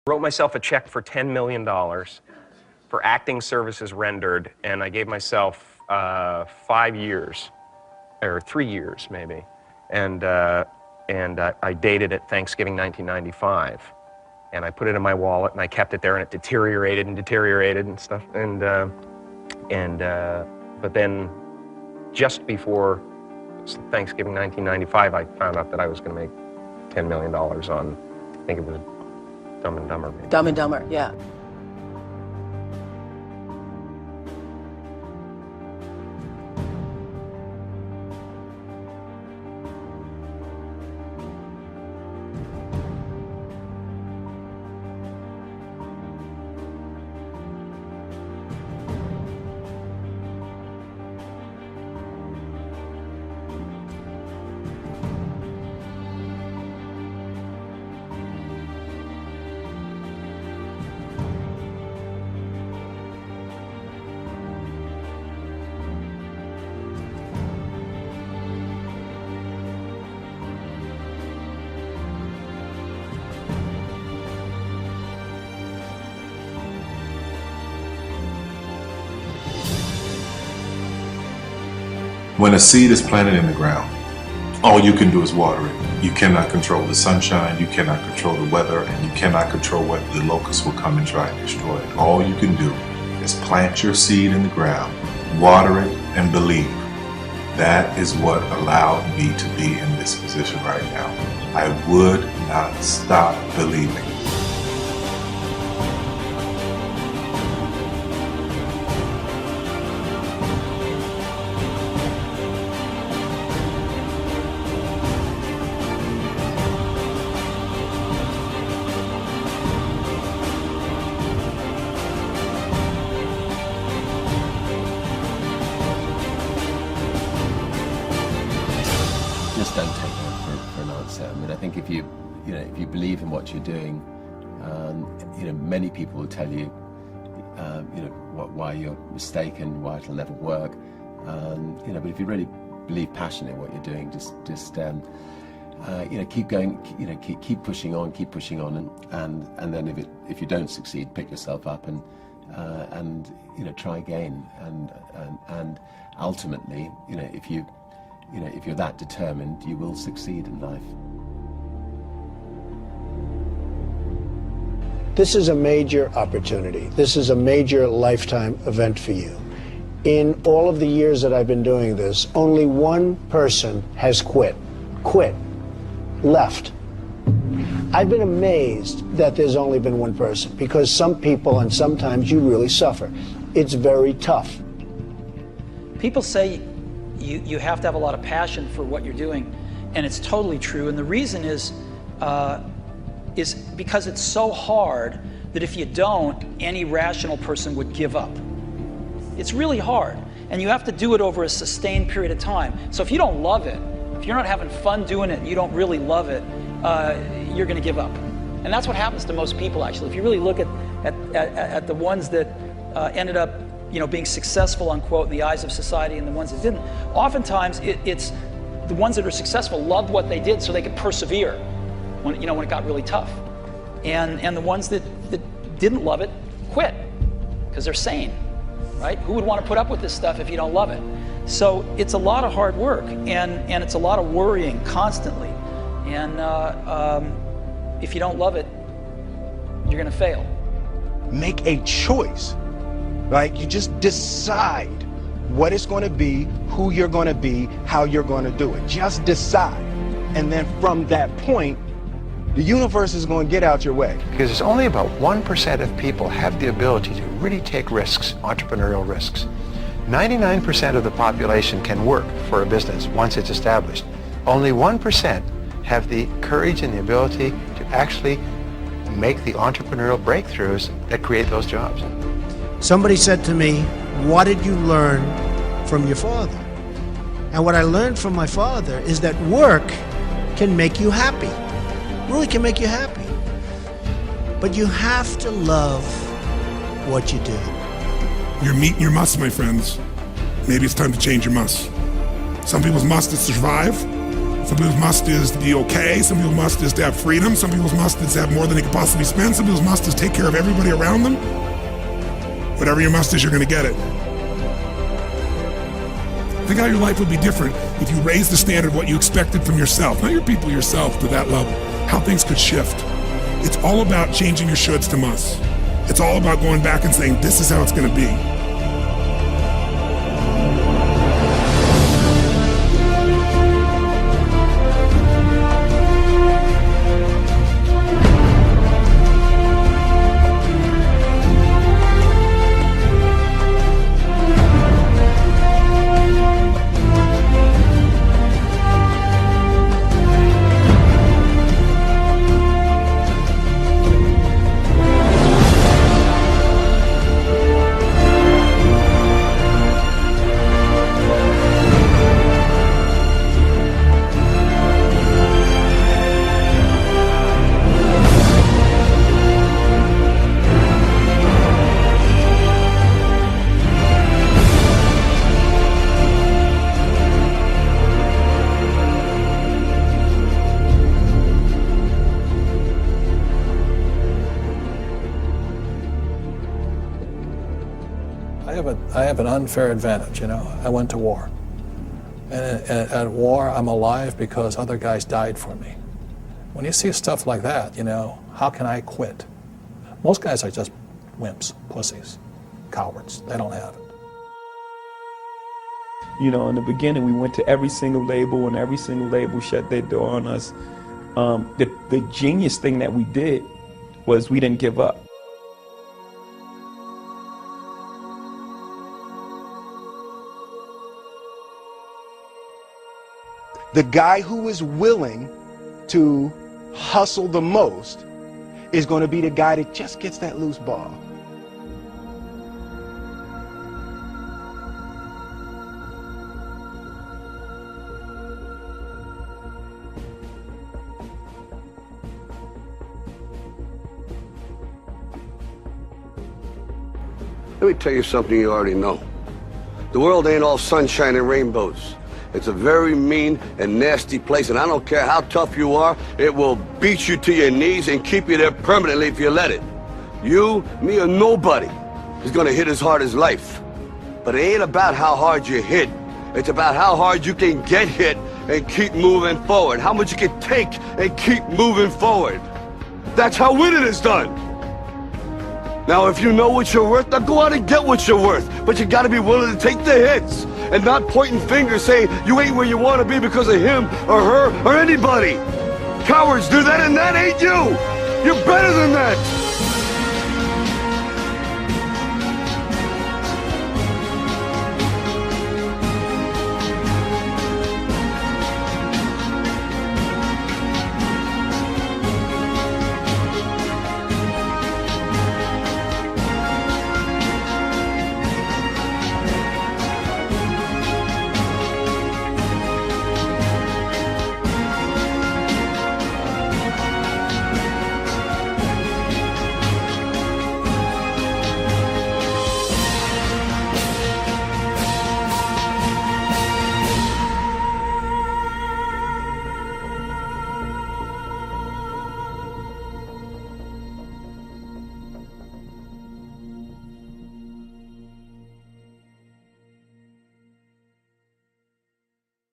Wrote myself a check for $10 million for acting services rendered, and I gave myself 5 years, or 3 years maybe, and I dated it Thanksgiving 1995, and I put it in my wallet, and I kept it there, and it deteriorated and stuff, but then just before Thanksgiving 1995, I found out that I was going to make $10 million on, I think it was Dumb and Dumber. Maybe. Dumb and Dumber, yeah. When a seed is planted in the ground, all you can do is water it. You cannot control the sunshine, you cannot control the weather, and you cannot control whether the locusts will come and try and destroy it. All you can do is plant your seed in the ground, water it, and believe. That is what allowed me to be in this position right now. I would not stop believing. Don't take that for an answer. I mean, I think if you believe in what you're doing, many people will tell you, why you're mistaken, why it'll never work. But if you really believe passionately in what you're doing, just keep going, keep pushing on, and then if you don't succeed, pick yourself up and try again, and ultimately, if you're that determined, you will succeed in life. This is a major opportunity. This is a major lifetime event for you. In all of the years that I've been doing this, only one person has quit, left. I've been amazed that there's only been one person, because some people, and sometimes you really suffer. It's very tough. People say you have to have a lot of passion for what you're doing, and it's totally true. And the reason is because it's so hard that if you don't, any rational person would give up. It's really hard, and you have to do it over a sustained period of time. So if you don't love it, if you're not having fun doing it, and you don't really love it, you're going to give up. And that's what happens to most people, actually. If you really look at the ones that ended up being successful, unquote, in the eyes of society, and the ones that didn't, oftentimes it's the ones that are successful loved what they did so they could persevere when it got really tough. And the ones that didn't love it quit because they're sane, right? Who would want to put up with this stuff if you don't love it? So it's a lot of hard work, and it's a lot of worrying constantly. And if you don't love it, you're going to fail. Make a choice. Right? You just decide what it's going to be, who you're going to be, how you're going to do it. Just decide. And then from that point, the universe is going to get out your way. Because it's only about 1% of people have the ability to really take risks, entrepreneurial risks. 99% of the population can work for a business once it's established. Only 1% have the courage and the ability to actually make the entrepreneurial breakthroughs that create those jobs. Somebody said to me, what did you learn from your father? And what I learned from my father is that work can make you happy. Really can make you happy. But you have to love what you do. You're meeting your must, my friends. Maybe it's time to change your must. Some people's must is survive. Some people's must is to be okay. Some people's must is to have freedom. Some people's must is to have more than they can possibly spend. Some people's must is take care of everybody around them. Whatever your must is, you're going to get it. Think how your life would be different if you raised the standard of what you expected from yourself, not your people, yourself, to that level. How things could shift. It's all about changing your shoulds to musts. It's all about going back and saying, this is how it's going to be. I have an unfair advantage, you know. I went to war. And at war, I'm alive because other guys died for me. When you see stuff like that, you know, how can I quit? Most guys are just wimps, pussies, cowards. They don't have it. You know, in the beginning, we went to every single label, and every single label shut their door on us. The genius thing that we did was we didn't give up. The guy who is willing to hustle the most is going to be the guy that just gets that loose ball. Let me tell you something you already know. The world ain't all sunshine and rainbows. It's a very mean and nasty place, and I don't care how tough you are, it will beat you to your knees and keep you there permanently if you let it. You, me, or nobody is gonna hit as hard as life. But it ain't about how hard you hit. It's about how hard you can get hit and keep moving forward. How much you can take and keep moving forward. That's how winning is done. Now, if you know what you're worth, now go out and get what you're worth. But you gotta be willing to take the hits and not pointing fingers saying you ain't where you want to be because of him or her or anybody. Cowards do that, and that ain't you. You're better than that.